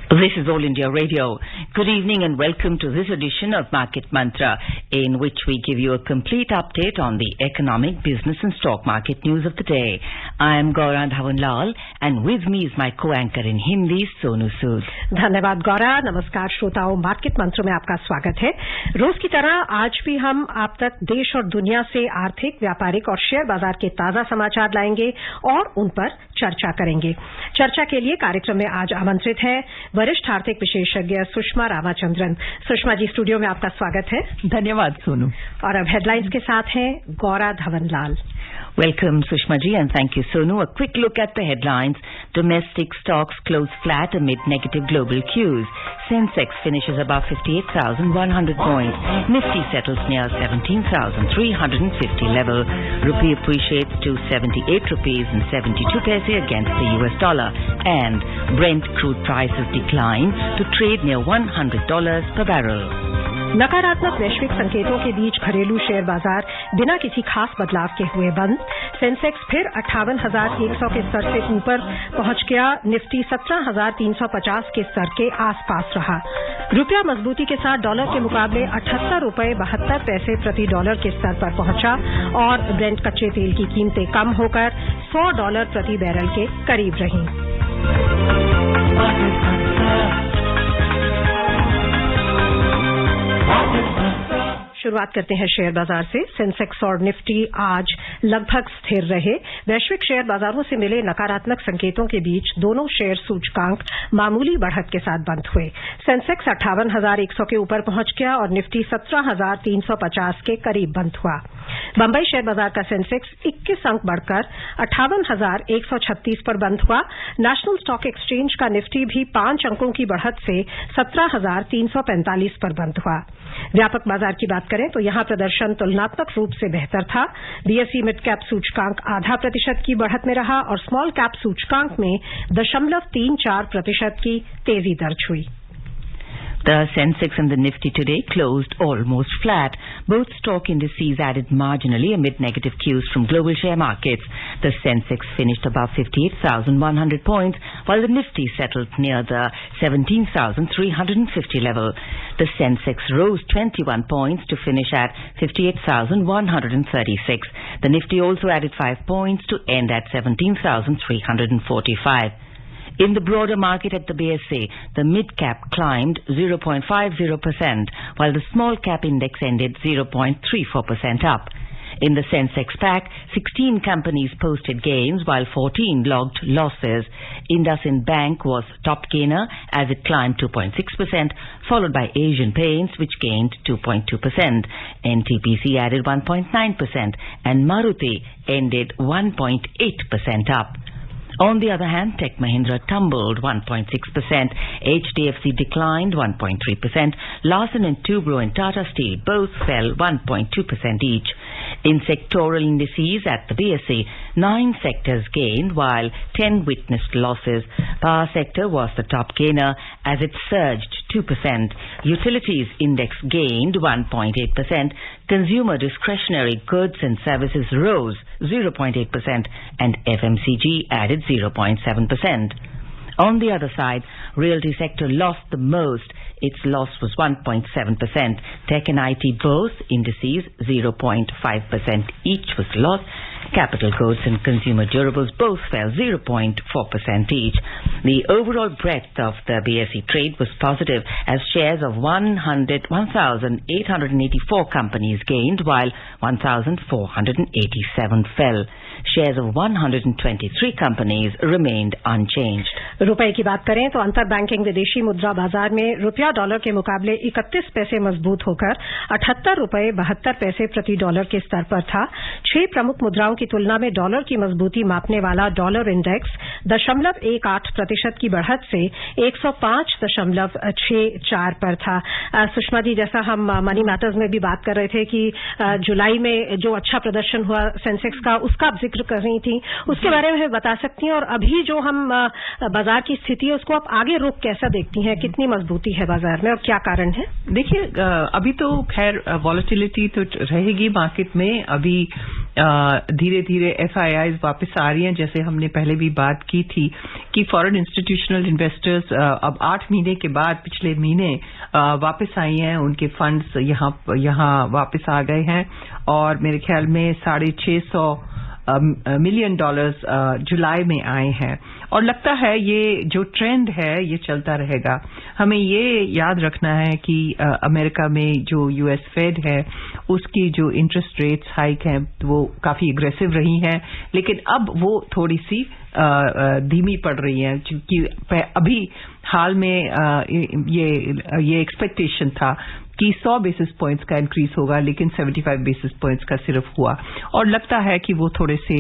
This is All India Radio. Good evening and welcome to this edition of Market Mantra, in which we give you a complete update on the economic, business and stock market news of the day. I am Gaura Dhawanlal and with me is my co-anchor in Hindi, Sonu Sood. धन्यवाद गौरा। नमस्कार श्रोताओं, market मंत्र में आपका स्वागत है। रोज की तरह आज भी हम आप तक देश और दुनिया से आर्थिक, व्यापारिक और शेयर बाजार के ताजा समाचार लाएंगे और उन पर चर्चा करेंगे। चर्चा के लिए कार्यक्रम में आज आमंत्रित है वरिष्ठ आर्थिक विशेषज्ञ सुषमा रामाचंद्रन। सुषमा जी, स्टूडियो में आपका स्वागत है। धन्यवाद सोनू। और अब हेडलाइंस के साथ हैं Gaura धवनलाल। Welcome Sushma ji and thank you Sonu. A quick look at the headlines. Domestic stocks close flat amid negative global cues. Sensex finishes above 58,100 points. Nifty settles near 17,350 level. Rupee appreciates to 78 rupees and 72 paise against the US dollar. And Brent crude prices decline to trade near $100 per barrel. नकारात्मक वैश्विक संकेतों के बीच घरेलू share बाजार बिना किसी खास बदलाव के हुए बंद। सेंसेक्स फिर 58,100 के स्तर से ऊपर पहुंच गया। निफ्टी 17,350 के स्तर के आसपास रहा। रुपया मजबूती के साथ डॉलर के मुकाबले 78 रुपये 72 पैसे प्रति डॉलर के स्तर पर पहुंचा और ब्रेंट कच्चे तेल की कीमतें कम होकर $100 प्रति बैरल के करीब रहीं। शुरुआत करते हैं शेयर बाजार से। सेंसेक्स और निफ्टी आज लगभग स्थिर रहे। वैश्विक शेयर बाजारों से मिले नकारात्मक संकेतों के बीच दोनों शेयर सूचकांक मामूली बढ़त के साथ बंद हुए। सेंसेक्स 58,100 के ऊपर पहुंच गया और निफ्टी 17,350 के करीब बंद हुआ। बंबई शेयर बाजार का सेंसेक्स 21 अंक बढ़कर 58,136 पर बंद हुआ। नेशनल स्टॉक एक्सचेंज का निफ्टी भी 5 अंकों की बढ़त से 17,345 पर बंद हुआ। व्यापक बाजार की बात करें तो यहां प्रदर्शन तुलनात्मक रूप से बेहतर था। बीएसई मिड कैप सूचकांक 0.5% की बढ़त में रहा और स्मॉल कैप सूचकांक में 0.34% की तेजी दर्ज हुई। The Sensex and the Nifty today closed almost flat. Both stock indices added marginally amid negative cues from global share markets. The Sensex finished above 58,100 points, while the Nifty settled near the 17,350 level. The Sensex rose 21 points to finish at 58,136. The Nifty also added 5 points to end at 17,345. In the broader market at the BSE, the mid-cap climbed 0.50%, while the small-cap index ended 0.34% up. In the Sensex pack, 16 companies posted gains, while 14 logged losses. IndusInd Bank was top gainer as it climbed 2.6%, followed by Asian Paints, which gained 2.2%. NTPC added 1.9%, and Maruti ended 1.8% up. On the other hand, Tech Mahindra tumbled 1.6%, HDFC declined 1.3%, Larsen & Toubro and Tata Steel both fell 1.2% each. In sectoral indices at the BSE, 9 sectors gained while 10 witnessed losses. Power sector was the top gainer as it surged 2%. Utilities index gained 1.8%. Consumer discretionary goods and services rose 0.8% and FMCG added 0.7%. On the other side, realty sector lost the most. Its loss was 1.7%. Tech and IT both indices 0.5% each was lost. Capital goods and consumer durables both fell 0.4% each. The overall breadth of the BSE trade was positive as shares of 1,884 companies gained while 1,487 fell. Shares of 123 companies remained unchanged. रुपए की बात करें तो अंतर banking विदेशी मुद्रा बाजार में रुपया डॉलर के मुकाबले 31 पैसे मजबूत होकर 78 रुपये 72 पैसे प्रति डॉलर के स्तर पर था। 6 प्रमुख मुद्राओं की तुलना में डॉलर की मजबूती मापने वाला डॉलर इंडेक्स 0.18% की बढ़त से 105.64 पर था। सुषमा जी, जैसा हम मनी मैटर्स में भी बात कर रहे थे कि जुलाई में जो अच्छा प्रदर्शन हुआ सेंसेक्स का, उसका जिक्र कर रही थी, उसके बारे में बता सकती हैं? और अभी जो हम बाजार की स्थिति है उसको आप आगे रुख कैसा देखती हैं? कितनी मजबूती है बाजार में और क्या कारण है? देखिए, अभी तो खैर वॉलेटिलिटी तो रहेगी मार्केट में। अभी धीरे धीरे FIIs वापस आ रही हैं, जैसे हमने पहले भी बात की थी कि फॉरेन इंस्टीट्यूशनल इन्वेस्टर्स अब 8 महीने के बाद पिछले महीने वापस आई हैं, उनके फंड्स यहाँ वापस आ गए हैं और मेरे ख्याल में $650 मिलियन जुलाई में आए हैं और लगता है ये जो ट्रेंड है ये चलता रहेगा। हमें ये याद रखना है कि अमेरिका में जो US फेड है उसकी जो इंटरेस्ट रेट्स हाइक हैं वो काफी एग्रेसिव रही हैं, लेकिन अब वो थोड़ी सी धीमी पड़ रही है, क्योंकि अभी हाल में ये एक्सपेक्टेशन था कि 100 बेसिस पॉइंट्स का इंक्रीज होगा, लेकिन 75 बेसिस पॉइंट्स का सिर्फ हुआ और लगता है कि वो थोड़े से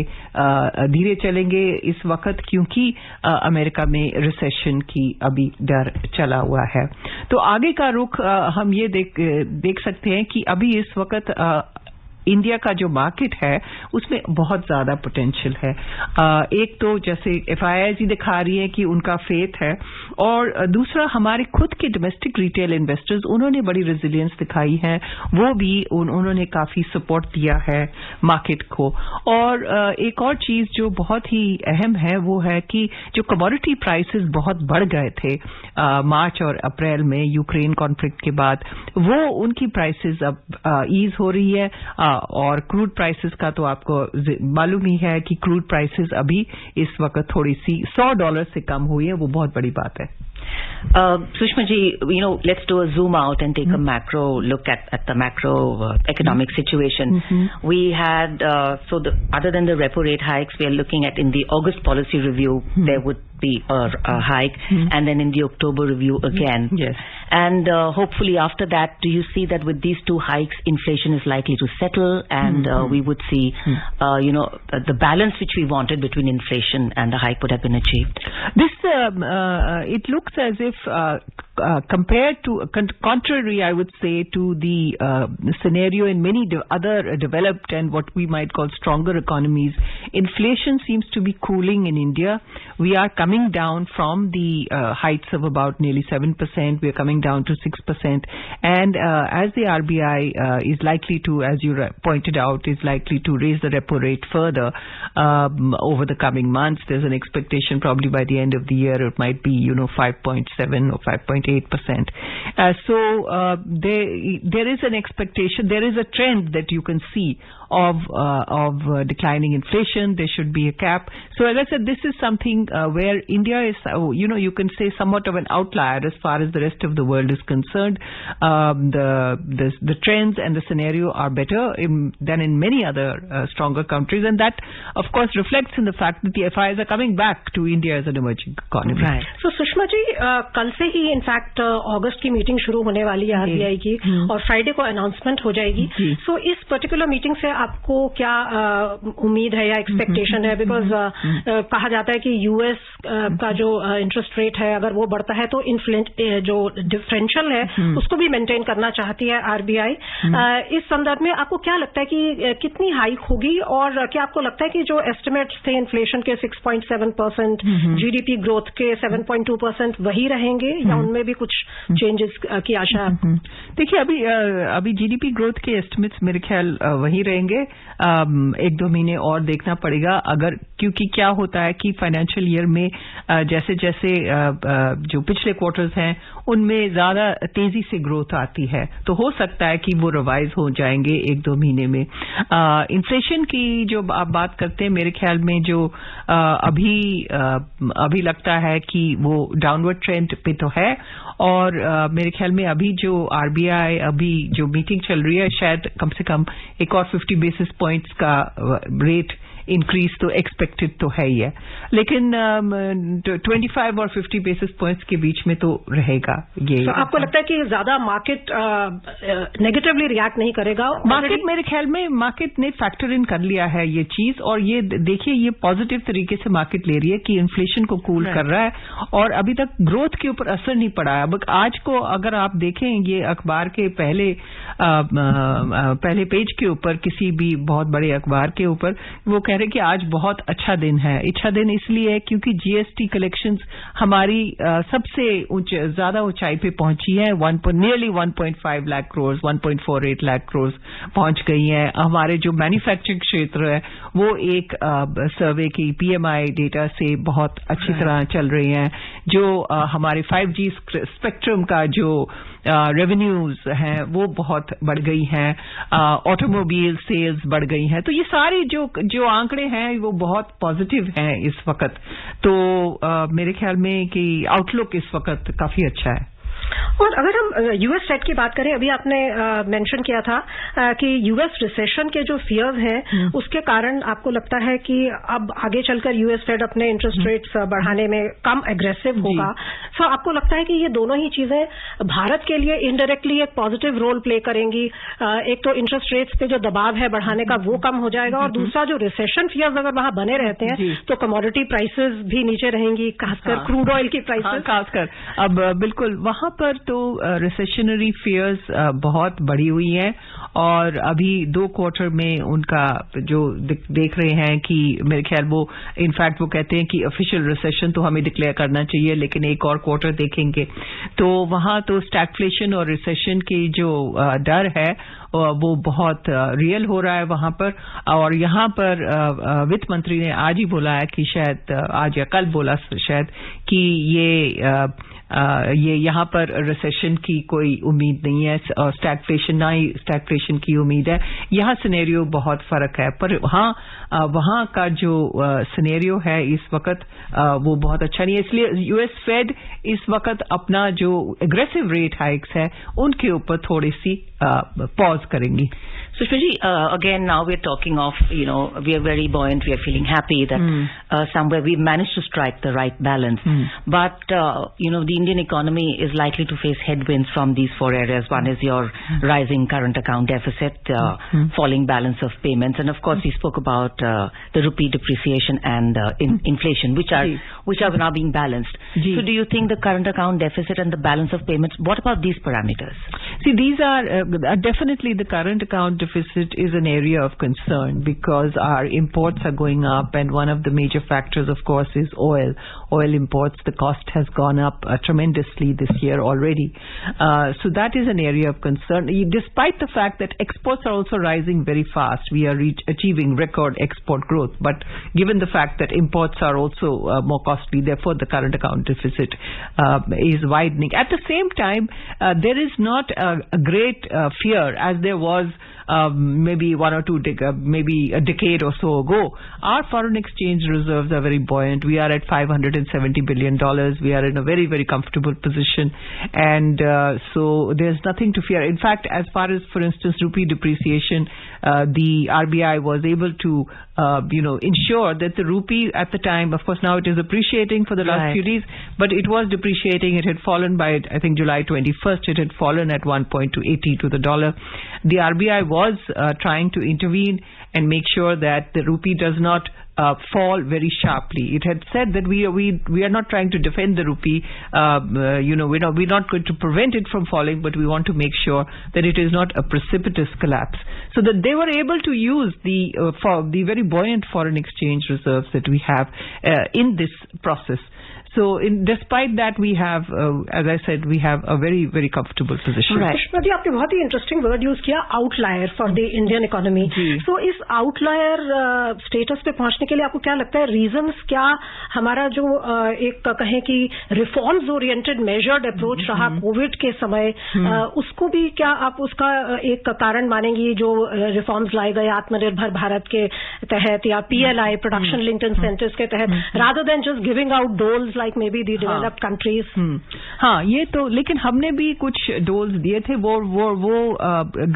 धीरे चलेंगे इस वक्त, क्योंकि अमेरिका में रिसेशन की अभी डर चला हुआ है। तो आगे का रुख हम ये देख सकते हैं कि अभी इस वक्त इंडिया का जो मार्केट है उसमें बहुत ज्यादा पोटेंशियल है। एक तो जैसे FIIs ही दिखा रही है कि उनका फेथ है, और दूसरा हमारे खुद के डोमेस्टिक रिटेल इन्वेस्टर्स उन्होंने बड़ी रेजिलियंस दिखाई है, वो भी उन्होंने काफी सपोर्ट दिया है मार्केट को। और एक और चीज जो बहुत ही अहम है वो है कि जो कमोडिटी प्राइसेस बहुत बढ़ गए थे मार्च और अप्रैल में यूक्रेन कॉन्फ्लिक्ट के बाद, वो उनकी प्राइसेस अब ईज हो रही है। और क्रूड प्राइसेस का तो आपको मालूम ही है कि क्रूड प्राइसेस अभी इस वक्त थोड़ी सी $100 से कम हुई है, वो बहुत बड़ी बात है। Sushma ji, let's do a zoom out and take a macro look at the macro economic situation. We had, other than the repo rate hikes, we are looking at in the August policy review, there would be a hike, and then in the October review again. Yes. And hopefully after that, do you see that with these 2 hikes, inflation is likely to settle and we would see, the balance which we wanted between inflation and the hike would have been achieved? This, it looks as if compared to, contrary, I would say, to the scenario in many other developed and what we might call stronger economies, inflation seems to be cooling in India. We are coming down from the heights of about nearly 7%. We are coming down to 6%. And as the RBI is likely to, as you pointed out, is likely to raise the repo rate further over the coming months, there's an expectation probably by the end of the year it might be, 5.7 or 5.8%. There is an expectation, there is a trend that you can see of declining inflation. There should be a cap. So as I said, this is something where India is, you can say somewhat of an outlier as far as the rest of the world is concerned. The trends and the scenario are better than in many other stronger countries, and that of course reflects in the fact that the FIIs are coming back to India as an emerging economy. Right. So Sushma ji, कल से ही in fact अगस्त की meeting शुरू होने वाली है RBI की, और Friday को अनाउंसमेंट हो जाएगी। सो इस पर्टिकुलर मीटिंग से आपको क्या उम्मीद है या एक्सपेक्टेशन है? बिकॉज कहा जाता है कि US का जो इंटरेस्ट रेट है अगर वो बढ़ता है तो जो डिफरेंशियल है उसको भी मेंटेन करना चाहती है RBI। इस संदर्भ में आपको क्या लगता है कि कितनी हाइक होगी, और क्या आपको लगता है कि जो एस्टिमेट्स थे इन्फ्लेशन के 6.7%, GDP ग्रोथ के 7.2% वही रहेंगे या उनमें भी कुछ चेंजेस की आशा है? देखिए, अभी GDP ग्रोथ के एस्टिमेट्स मेरे ख्याल वही रहेंगे। 1-2 महीने और देखना पड़ेगा, अगर क्योंकि क्या होता है कि फाइनेंशियल ईयर में जैसे जैसे जो पिछले क्वार्टर्स हैं उनमें ज्यादा तेजी से ग्रोथ आती है, तो हो सकता है कि वो रिवाइज हो जाएंगे 1-2 महीने में। इन्फ्लेशन की जो आप बात करते हैं, मेरे ख्याल में जो अभी लगता है कि वो डाउनवर्ड ट्रेंड पे तो है, और मेरे ख्याल में अभी जो RBI अभी जो मीटिंग चल रही है, शायद कम से कम एक और 50 बेसिस पॉइंट्स का रेट इंक्रीज तो एक्सपेक्टेड तो है ही है, लेकिन 25 और 50 बेसिस पॉइंट्स के बीच में तो रहेगा ये। तो आपको लगता है कि ज्यादा मार्केट नेगेटिवली रिएक्ट नहीं करेगा? मार्केट, मेरे ख्याल में मार्केट ने फैक्टर इन कर लिया है ये चीज, और ये देखिए ये पॉजिटिव तरीके से मार्केट ले रही है कि इन्फ्लेशन को कूल कर रहा है, और अभी तक ग्रोथ के ऊपर असर नहीं पड़ा है। अब आज को अगर आप देखें ये अखबार के पहले पेज के ऊपर, किसी भी बहुत बड़े अखबार के ऊपर, वो कह रहे हैं कि आज बहुत अच्छा दिन है। अच्छा दिन इसलिए है क्योंकि जीएसटी कलेक्शंस हमारी सबसे ज्यादा ऊंचाई पे पहुंची है। नियरली 1.5 लाख करोड़, 1.48 लाख करोड़ पहुंच गई है। हमारे जो मैन्युफैक्चरिंग क्षेत्र है वो एक सर्वे की पीएमआई डेटा से बहुत अच्छी तरह चल रही है। जो हमारे 5G स्पेक्ट्रम का जो रेवेन्यूज हैं वो बहुत बढ़ गई हैं। ऑटोमोबाइल सेल्स बढ़ गई हैं। तो ये सारी जो आंकड़े हैं वो बहुत पॉजिटिव हैं इस वक्त। तो मेरे ख्याल में कि आउटलुक इस वक्त काफी अच्छा है। और अगर हम यूएस फेड की बात करें, अभी आपने मेंशन किया था कि यूएस रिसेशन के जो फियर्स हैं उसके कारण आपको लगता है कि अब आगे चलकर यूएस फेड अपने इंटरेस्ट रेट्स बढ़ाने में कम एग्रेसिव होगा। तो आपको लगता है कि ये दोनों ही चीजें भारत के लिए इनडायरेक्टली एक पॉजिटिव रोल प्ले करेंगी? एक तो इंटरेस्ट रेट्स पे जो दबाव है बढ़ाने का वो कम हो जाएगा, और दूसरा जो रिसेशन फियर्स अगर वहां बने रहते हैं तो कमोडिटी प्राइसेस भी नीचे रहेंगी, खासकर क्रूड ऑयल की प्राइसेस। खासकर अब बिल्कुल वहां पर तो रिसेशनरी फियर्स बहुत बढ़ी हुई हैं, और अभी 2 क्वार्टर में उनका जो देख रहे हैं कि मेरे ख्याल वो इनफैक्ट वो कहते हैं कि ऑफिशियल रिसेशन तो हमें डिक्लेयर करना चाहिए, लेकिन एक और क्वार्टर देखेंगे तो वहां तो स्टैगफ्लेशन और रिसेशन की जो डर है वो बहुत रियल हो रहा है वहां पर। और यहाँ पर वित्त मंत्री ने आज ही बोला है कि शायद आज या कल बोला शायद कि ये यहाँ पर रिसेशन की कोई उम्मीद नहीं है, और स्टैगफ्लेशन ना ही स्टैगफ्लेशन की उम्मीद है। यहाँ सिनेरियो बहुत फर्क है, पर हाँ वहाँ का जो सिनेरियो है इस वक्त वो बहुत अच्छा नहीं है। इसलिए यूएस फेड इस वक्त अपना जो एग्रेसिव रेट हाइक्स है उनके ऊपर थोड़ी सी पॉज करेंगी। Sushma ji, again, now we're talking of, we are very buoyant, we are feeling happy that somewhere we've managed to strike the right balance. But, the Indian economy is likely to face headwinds from these 4 areas. One is your rising current account deficit, falling balance of payments, and of course, we spoke about the rupee depreciation and inflation, which are now being balanced. So do you think the current account deficit and the balance of payments, what about these parameters? See, these are definitely the current account deficit is an area of concern because our imports are going up, and one of the major factors, of course, is oil. Oil imports, the cost has gone up tremendously this year already. So that is an area of concern. Despite the fact that exports are also rising very fast, we are achieving record export growth. But given the fact that imports are also more costly, therefore the current account deficit is widening. At the same time, there is not a great fear as there was maybe maybe a decade or so ago. Our foreign exchange reserves are very buoyant. We are at $570 billion. We are in a very, very comfortable position. And so there's nothing to fear. In fact, as far as, for instance, rupee depreciation, the RBI was able to ensure that the rupee at the time, of course now it is appreciating for the last few days, but it was depreciating. It had fallen by, I think, July 21st. It had fallen at 1.80 to the dollar. The RBI was trying to intervene and make sure that the rupee does not fall very sharply. It had said that we are not trying to defend the rupee. We're not going to prevent it from falling, but we want to make sure that it is not a precipitous collapse. So that they were able to use the very buoyant foreign exchange reserves that we have in this process. So despite that, we have, as I said, we have a very, very comfortable position. Right. Sushma ji, आपने बहुत ही interesting word use किया, outlier for the Indian economy. तो इस outlier status पे पहुंचने के लिए आपको क्या लगता है, रीजंस क्या? हमारा जो एक कहें कि रिफॉर्म्स ओरिएंटेड मेजर्ड अप्रोच रहा कोविड के समय, उसको भी क्या आप उसका एक कारण मानेंगी? जो रिफॉर्म्स लाए गए आत्मनिर्भर भारत के तहत या PLI प्रोडक्शन लिंक्ड इंसेंटिव्स के तहत, rather than just giving out doles like maybe the developed countries. हाँ, ये तो, लेकिन हमने भी कुछ डोल्स दिए थे। वो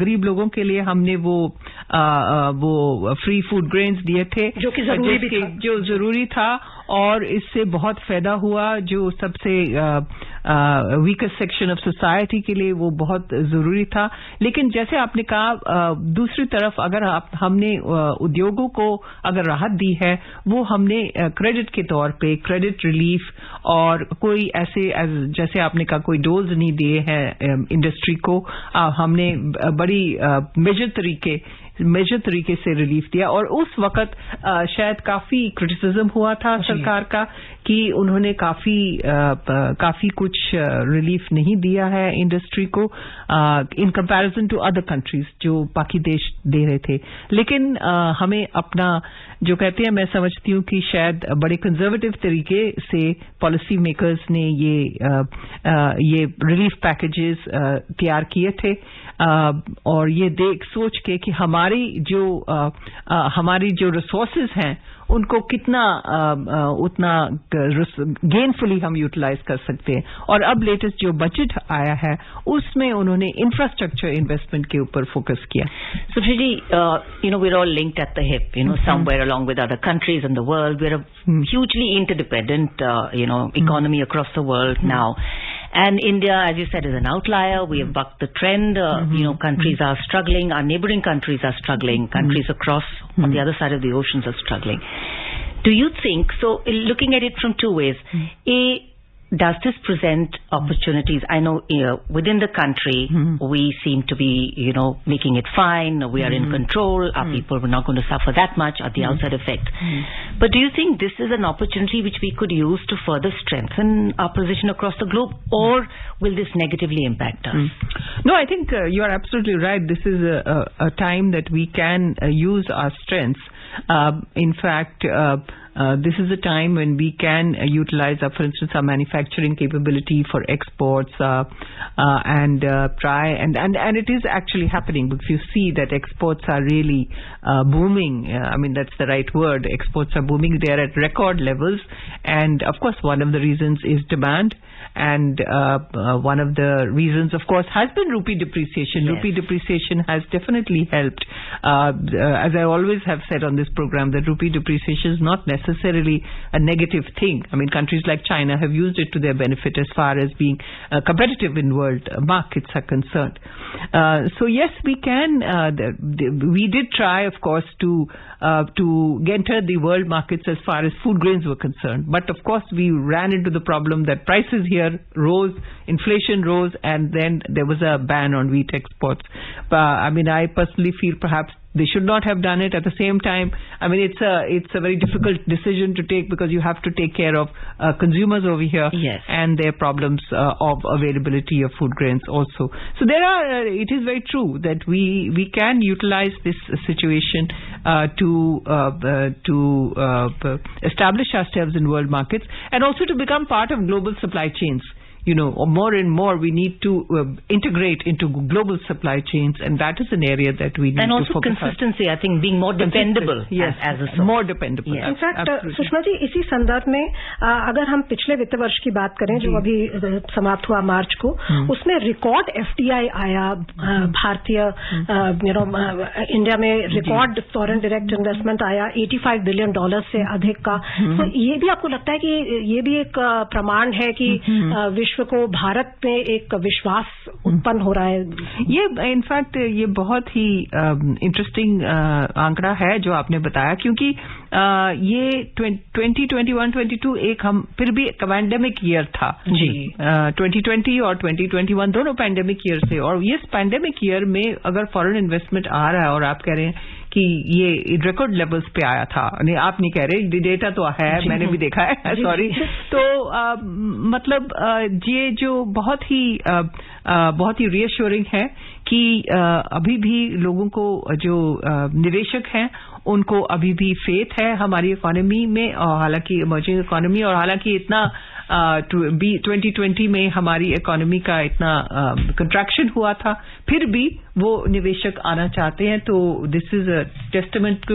गरीब लोगों के लिए हमने वो फ्री फूड ग्रेन्स दिए थे, जो कि जरूरी भी था, जो जरूरी था, और इससे बहुत फायदा हुआ। जो सबसे वीकेस्ट सेक्शन ऑफ सोसाइटी के लिए वो बहुत जरूरी था। लेकिन जैसे आपने कहा, दूसरी तरफ अगर हमने उद्योगों को अगर राहत दी है, वो हमने क्रेडिट के तौर पे क्रेडिट रिलीफ और कोई ऐसे जैसे आपने कहा कोई डोज नहीं दिए हैं इंडस्ट्री को। हमने बड़ी मेजर तरीके मेजर तरीके से रिलीफ दिया। और उस वक्त शायद काफी क्रिटिसिज्म हुआ था सरकार का कि उन्होंने काफी कुछ रिलीफ नहीं दिया है इंडस्ट्री को in comparison to other countries जो बाकी देश दे रहे थे। लेकिन हमें अपना जो कहते हैं, मैं समझती हूँ कि शायद बड़े कंजर्वेटिव तरीके से पॉलिसी मेकर्स ने ये रिलीफ पैकेजेस तैयार किए थे और ये सोच के कि हमारी जो रिसोर्सेज हैं उनको कितना उतना गेनफुली हम यूटिलाइज कर सकते हैं। और अब लेटेस्ट जो बजट आया है उसमें उन्होंने इंफ्रास्ट्रक्चर इन्वेस्टमेंट के ऊपर फोकस किया। Sushri, we're all linked at the hip, somewhere along with other countries in the world. We're a hugely interdependent, economy across the world now. And India, as you said, is an outlier. We have bucked the trend. Countries are struggling. Our neighboring countries are struggling. Countries across on the other side of the oceans are struggling. Do you think, so looking at it from two ways, does this present opportunities? I know within the country we seem to be, making it fine. We are in control. Our people were not going to suffer that much at the outside effect. But do you think this is an opportunity which we could use to further strengthen our position across the globe, or will this negatively impact us? No, I think you are absolutely right. This is a time that we can use our strengths. In fact, this is a time when we can utilize, for instance, our manufacturing capability for exports and try and it is actually happening, because you see that exports are really booming. I mean, that's the right word. Exports are booming. They are at record levels, and of course, one of the reasons is demand. And one of the reasons, of course, has been rupee depreciation. Yes. Rupee depreciation has definitely helped. As I always have said on this program, that rupee depreciation is not necessarily a negative thing. I mean, countries like China have used it to their benefit as far as being competitive in world markets are concerned. So yes, we can. We did try, of course, to enter the world markets as far as food grains were concerned. But of course, we ran into the problem that prices here rose, inflation rose, and then there was a ban on wheat exports. I mean, I personally feel perhaps they should not have done it. At the same time, I mean, it's a very difficult decision to take, because you have to take care of consumers over here. Yes. And their problems of availability of food grains also. So there are. It is very true that we can utilize this situation to establish ourselves in world markets, and also to become part of global supply chains. More and more we need to integrate into global supply chains, and that is an area that we need to focus on. And also consistency, I think, being more dependable. Yes, as a source. More dependable. In fact, Sushma ji, इसी संदर्भ में अगर हम पिछले वित्त वर्ष की बात करें जो अभी समाप्त हुआ मार्च को, उसमें रिकॉर्ड FDI आया भारतीय, इंडिया में रिकॉर्ड फॉरेन डायरेक्ट इन्वेस्टमेंट आया $85 बिलियन से अधिक का। तो ये भी आपको लगता है कि ये भी एक प्रमाण है कि विश्व को भारत में एक विश्वास उत्पन्न हो रहा है? ये इनफैक्ट ये बहुत ही इंटरेस्टिंग आंकड़ा है जो आपने बताया, क्योंकि ये 2021-22 एक हम फिर भी पैंडेमिक ईयर था जी। 2020 और 2021 दोनों पैंडेमिक ईयर से, और इस पैंडेमिक ईयर में अगर फॉरेन इन्वेस्टमेंट आ रहा है और आप कह रहे हैं कि ये रिकॉर्ड लेवल्स पे आया था, नहीं आप नहीं कह रहे, डेटा तो है, मैंने भी देखा है, सॉरी। तो मतलब ये जो बहुत ही रियश्योरिंग है कि अभी भी लोगों को जो निवेशक हैं उनको अभी भी फेथ है हमारी इकोनॉमी में, और हालांकि इमर्जिंग इकोनॉमी, और हालांकि इतना 2020 में हमारी इकोनॉमी का इतना कंट्रैक्शन हुआ था, फिर भी वो निवेशक आना चाहते हैं। तो this is a testament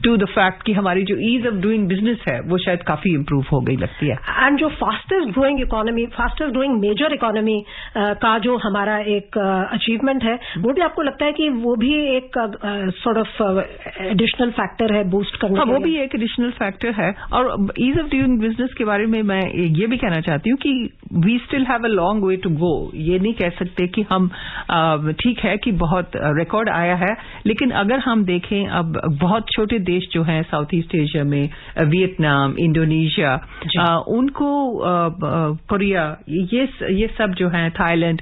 to the fact कि हमारी जो ईज ऑफ डूइंग बिजनेस है वो शायद काफी इंप्रूव हो गई लगती है। एंड जो fastest growing economy, fastest growing major economy का जो हमारा एक अचीवमेंट है, वो भी आपको लगता है कि वो भी एक सॉर्ट ऑफ एडिशनल फैक्टर है बूस्ट करने के लिए? वो भी एक एडिशनल फैक्टर है। और ईज ऑफ डूइंग बिजनेस के बारे में मैं ये भी कहना चाहती हूँ कि we still have a long way to go. ये नहीं कह सकते कि हम ठीक है कि बहुत रिकॉर्ड आया है, लेकिन अगर हम देखें अब बहुत छोटे देश जो हैं साउथ ईस्ट एशिया में, वियतनाम, इंडोनेशिया, उनको कोरिया, ये सब जो हैं, थाईलैंड,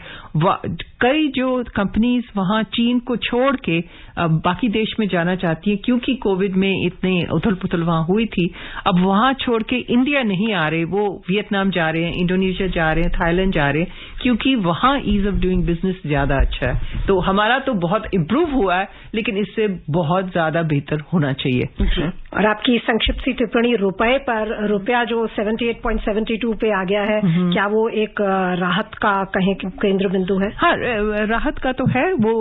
कई जो कंपनीज वहां चीन को छोड़ के बाकी देश में जाना चाहती हैं, क्योंकि कोविड में इतने उथल-पुथल वहां हुई थी। अब वहां छोड़ के इंडिया नहीं आ रहे, वो वियतनाम जा रहे हैं, इंडोनेशिया जा रहे हैं, थाईलैंड जा रहे हैं, क्योंकि वहां ईज ऑफ डूइंग बिजनेस ज्यादा अच्छा है। तो हमारा तो बहुत इम्प्रूव हुआ है, लेकिन इससे बहुत ज्यादा बेहतर होना चाहिए। और आपकी संक्षिप्त सी टिप्पणी रुपए पर, रुपया जो 78.72 पे आ गया है, क्या वो एक राहत का कहीं केंद्र बिंदु है? हाँ, राहत का तो है, वो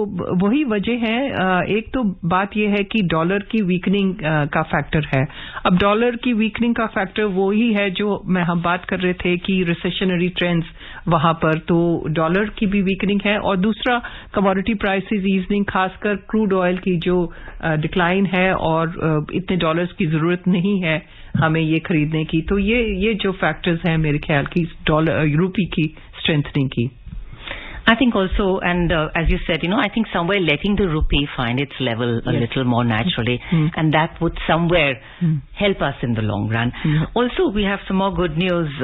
वही वजह है। एक तो बात यह है कि डॉलर की वीकनिंग का फैक्टर है। अब डॉलर की वीकनिंग का फैक्टर वही है जो हम बात कर रहे थे कि रिसेशनरी ट्रेंड्स वहां पर, तो डॉलर की भी वीकनिंग है। और दूसरा कमोडिटी प्राइसेस ईजनिंग, खासकर क्रूड ऑयल की जो डिक्लाइन है, और इतने डॉलर्स की जरूरत नहीं है हमें ये खरीदने की। तो ये जो फैक्टर्स हैं मेरे ख्याल की डॉलर रूपी की स्ट्रेंथनिंग की। I think also, and as you said, I think somewhere letting the rupee find its level a little more naturally, and that would somewhere help us in the long run. Also, we have some more good news.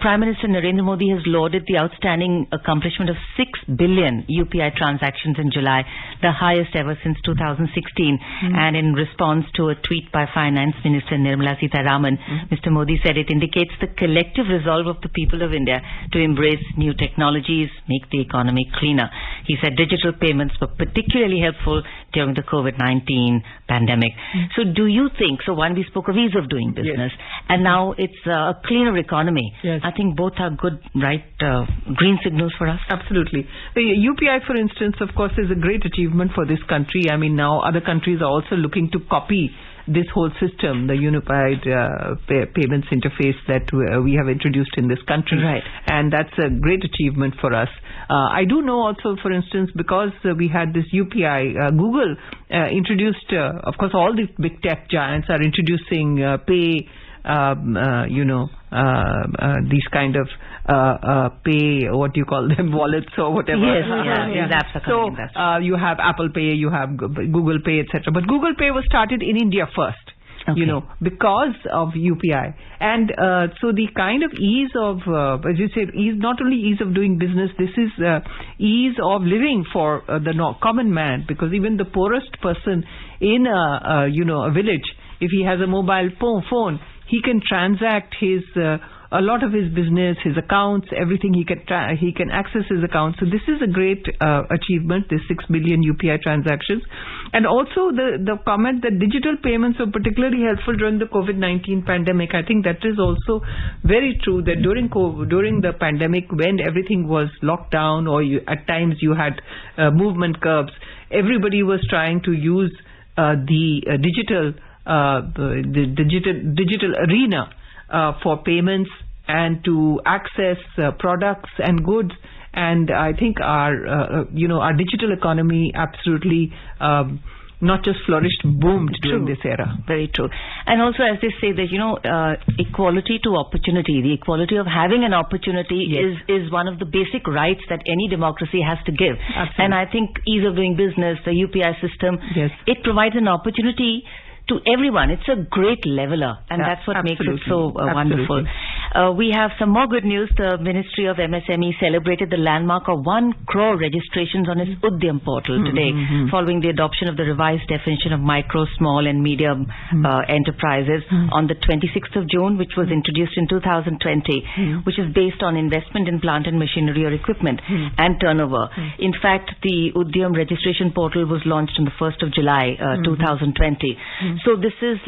Prime Minister Narendra Modi has lauded the outstanding accomplishment of 6 billion UPI transactions in July, the highest ever since 2016. And in response to a tweet by Finance Minister Nirmala Sitharaman, Mr. Modi said it indicates the collective resolve of the people of India to embrace new technologies, make the economy cleaner. He said digital payments were particularly helpful during the COVID-19 pandemic. So do you think, so one we spoke of ease of doing business, and now it's a cleaner economy. I think both are good, right, green signals for us. Absolutely. The UPI, for instance, of course, is a great achievement for this country. I mean, now other countries are also looking to copy this whole system, the unified payments interface that we have introduced in this country. Right. And that's a great achievement for us. I do know also, for instance, because we had this UPI, Google introduced, of course, all these big tech giants are introducing pay, these kind of pay, what do you call them, wallets or whatever. These apps are coming in that. So you have Apple Pay, you have Google Pay, etc. But Google Pay was started in India first. Because of UPI. And so the kind of ease of, as you said, not only ease of doing business, this is ease of living for the common man, because even the poorest person in a village, if he has a mobile phone, he can transact his a lot of his business, his accounts, everything he can access his accounts. So this is a great achievement, this 6 billion UPI transactions. And also the comment that digital payments were particularly helpful during the COVID-19 pandemic. I think that is also very true, that during the pandemic, when everything was locked down, or at times you had movement curbs, everybody was trying to use the digital arena for payments and to access products and goods. And I think our digital economy absolutely not just flourished, boomed during this era. Very true. And also, as they say that, equality to opportunity, the equality of having an opportunity is one of the basic rights that any democracy has to give. Absolutely. And I think ease of doing business, the UPI system, it provides an opportunity to everyone. It's a great leveler, and that's what makes it so wonderful. We have some more good news. The Ministry of MSME celebrated the landmark of 1 crore registrations on its Udyam portal today, following the adoption of the revised definition of micro, small and medium enterprises on the 26th of June, which was introduced in 2020, which is based on investment in plant and machinery or equipment and turnover. In fact, the Udyam registration portal was launched on the 1st of July 2020. So this is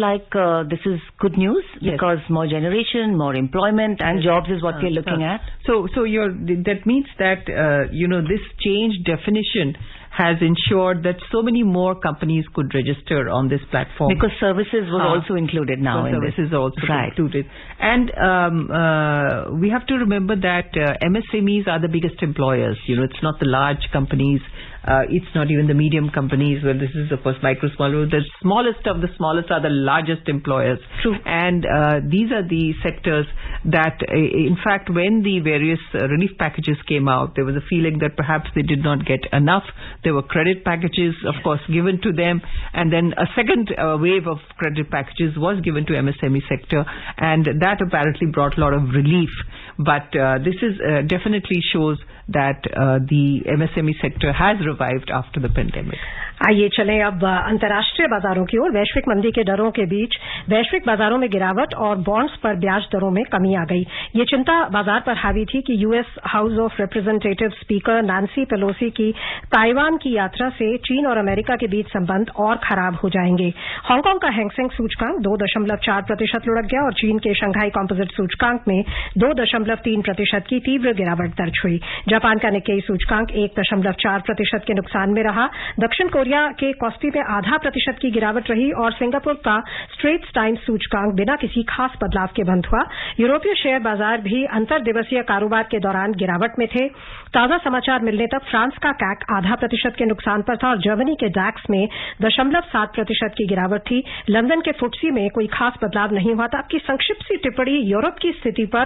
good news, because more generation, more employment and jobs is what we're looking at. So that means that this change definition has ensured that so many more companies could register on this platform. Because services were also included now. Services also included. And we have to remember that MSMEs are the biggest employers. It's not the large companies. It's not even the medium companies, where this is, of course, micro, small. The smallest of the smallest are the largest employers. True. And these are the sectors that, in fact, when the various relief packages came out, there was a feeling that perhaps they did not get enough. There were credit packages, of course, given to them. And then a second wave of credit packages was given to MSME sector. And that apparently brought a lot of relief. but this is definitely shows that the MSME sector has revived after the pandemic. आइए चलें अब अंतर्राष्ट्रीय बाजारों की ओर। वैश्विक मंदी के डरों के बीच वैश्विक बाजारों में गिरावट और बॉन्ड्स पर ब्याज दरों में कमी आ गई। ये चिंता बाजार पर हावी थी कि US house of representative speaker Nancy Pelosi की ताइवान की यात्रा से चीन और अमेरिका के बीच संबंध और खराब हो जाएंगे। हांगकांग का हैंगसेंग सूचकांक 2.4% लुढ़क गया और चीन के शंघाई कॉम्पोजिट सूचकांक में 2.3% की तीव्र गिरावट दर्ज हुई। जापान का निक्केई सूचकांक 1.4% के नुकसान में रहा। दक्षिण कोरिया के कॉस्पी में 0.5% की गिरावट रही और सिंगापुर का स्ट्रेट्स टाइम्स सूचकांक बिना किसी खास बदलाव के बंद हुआ। यूरोपीय शेयर बाजार भी अंतर्दिवसीय कारोबार के दौरान गिरावट में थे। ताजा समाचार मिलने तक फ्रांस का कैक 0.5% के नुकसान पर था और जर्मनी के डैक्स में 0.7% की गिरावट थी। लंदन के फुटसी में कोई खास बदलाव नहीं हुआ था। आपकी संक्षिप्त सी टिप्पणी यूरोप की स्थिति पर,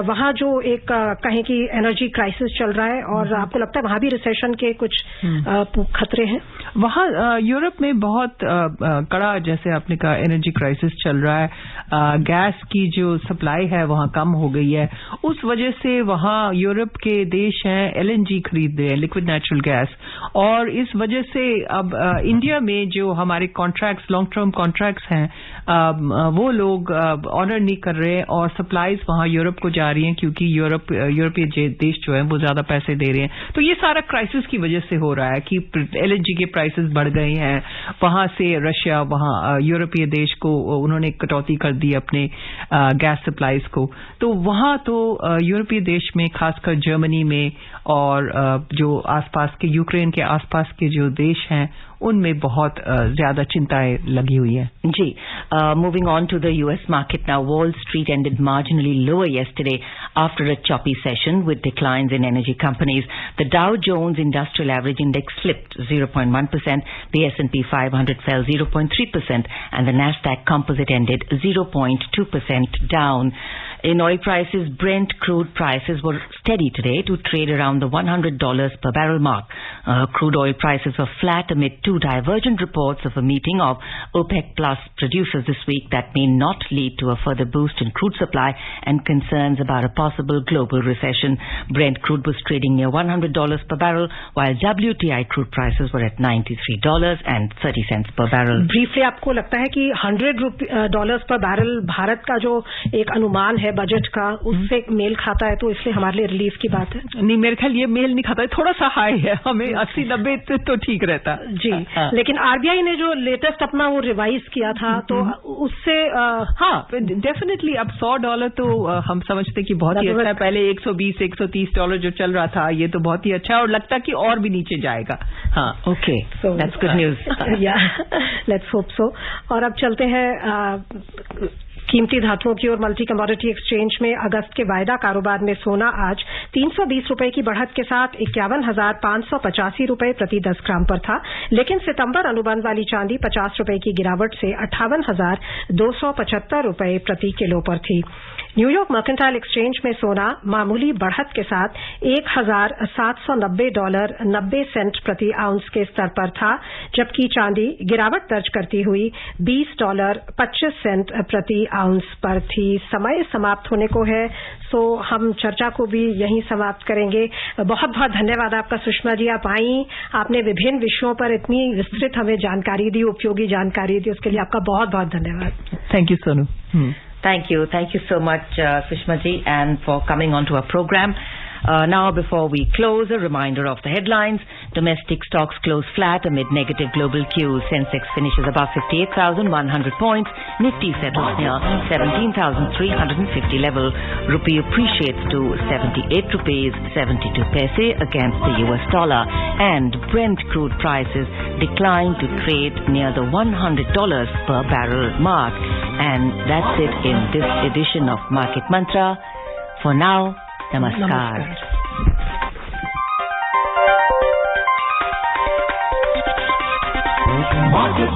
वहां जो एक कहें कि एनर्जी क्राइसिस चल रहा है और आपको लगता है वहां भी रिसेशन के कुछ खतरे हैं? वहां यूरोप में बहुत कड़ा, जैसे आपने कहा, एनर्जी क्राइसिस चल रहा है। गैस की जो सप्लाई है वहां कम हो गई है। उस वजह से वहां यूरोप के देश हैं एलएनजी खरीद रहे हैं, लिक्विड नेचुरल गैस, और इस वजह से अब इंडिया में जो हमारे कॉन्ट्रैक्ट्स, लॉन्ग टर्म कॉन्ट्रैक्ट्स हैं, वो लोग ऑनर नहीं कर रहे और सप्लाईज वहां यूरोप को जा रही हैं क्योंकि यूरोपीय देश जो है वो ज्यादा पैसे दे रहे हैं। तो ये सारा क्राइसिस की वजह से हो रहा है कि एलएनजी के प्राइसेस बढ़ गए हैं। वहां से रशिया, वहां यूरोपीय देश को उन्होंने कटौती कर दी अपने गैस सप्लाईज को। तो वहां तो यूरोपीय देश में, खासकर जर्मनी में और जो आसपास के यूक्रेन के आसपास के जो देश हैं, उनमें बहुत ज्यादा चिंताएं लगी हुई है। जी, moving on to the US market now. Wall Street ended marginally lower yesterday after a choppy session with declines in energy companies. The Dow Jones Industrial Average Index slipped 0.1%, the S&P 500 fell 0.3%, and the Nasdaq Composite ended 0.2% down. In oil prices, Brent crude prices were steady today to trade around the $100 per barrel mark. Crude oil prices were flat amid two divergent reports of a meeting of OPEC Plus producers this week that may not lead to a further boost in crude supply and concerns about a possible global recession. Brent crude was trading near $100 per barrel, while WTI crude prices were at $93.30 per barrel. Briefly, आपको लगता है कि $100 per barrel Bharat का जो एक अनुमान है budget का, उससे मेल खाता है, तो इसलिए हमारे लिए रिलीफ की बात है? नहीं, मेरे ख्याल ये मेल नहीं खाता है, थोड़ा सा हाई है। हमें 80-90 तो ठीक रहता जी। लेकिन आरबीआई ने जो लेटेस्ट अपना वो रिवाइज किया था, तो उससे हाँ, डेफिनेटली अब $100 तो हम समझते कि बहुत ही अच्छा है। पहले $120-130 जो चल रहा था, ये तो बहुत ही अच्छा है और लगता कि और भी नीचे जाएगा। हाँ, ओके, दैट्स गुड न्यूज। या लेट्स होप सो। और अब चलते हैं कीमती धातुओं की ओर। मल्टी कमोडिटी एक्सचेंज में अगस्त के वायदा कारोबार में सोना आज ₹320 की बढ़त के साथ 51,585 रुपए प्रति 10 ग्राम पर था, लेकिन सितंबर अनुबंध वाली चांदी ₹50 की गिरावट से 58,275 रुपए प्रति किलो पर थी। न्यूयॉर्क मर्केंटाइल एक्सचेंज में सोना मामूली बढ़त के साथ $1,790.90 प्रति आउंस के स्तर पर था, जबकि चांदी गिरावट दर्ज करती हुई $20.25 प्रति आउंस पर थी। समय समाप्त होने को है, सो हम चर्चा को भी यहीं समाप्त करेंगे। बहुत बहुत धन्यवाद आपका सुषमा जी, आप आई, आपने विभिन्न विषयों पर इतनी विस्तृत हमें जानकारी दी, उपयोगी जानकारी दी, उसके लिए आपका बहुत बहुत धन्यवाद। Thank you Sonu. Thank you so much, Sushma ji, and for coming on to our program. Now, before we close, a reminder of the headlines. Domestic stocks close flat amid negative global cues. Sensex finishes above 58,100 points. Nifty settles near 17,350 level. Rupee appreciates to 78 rupees 72 paise against the US dollar. And Brent crude prices decline to trade near the $100 per barrel mark. And that's it in this edition of Market Mantra. For now, Namaskar. Market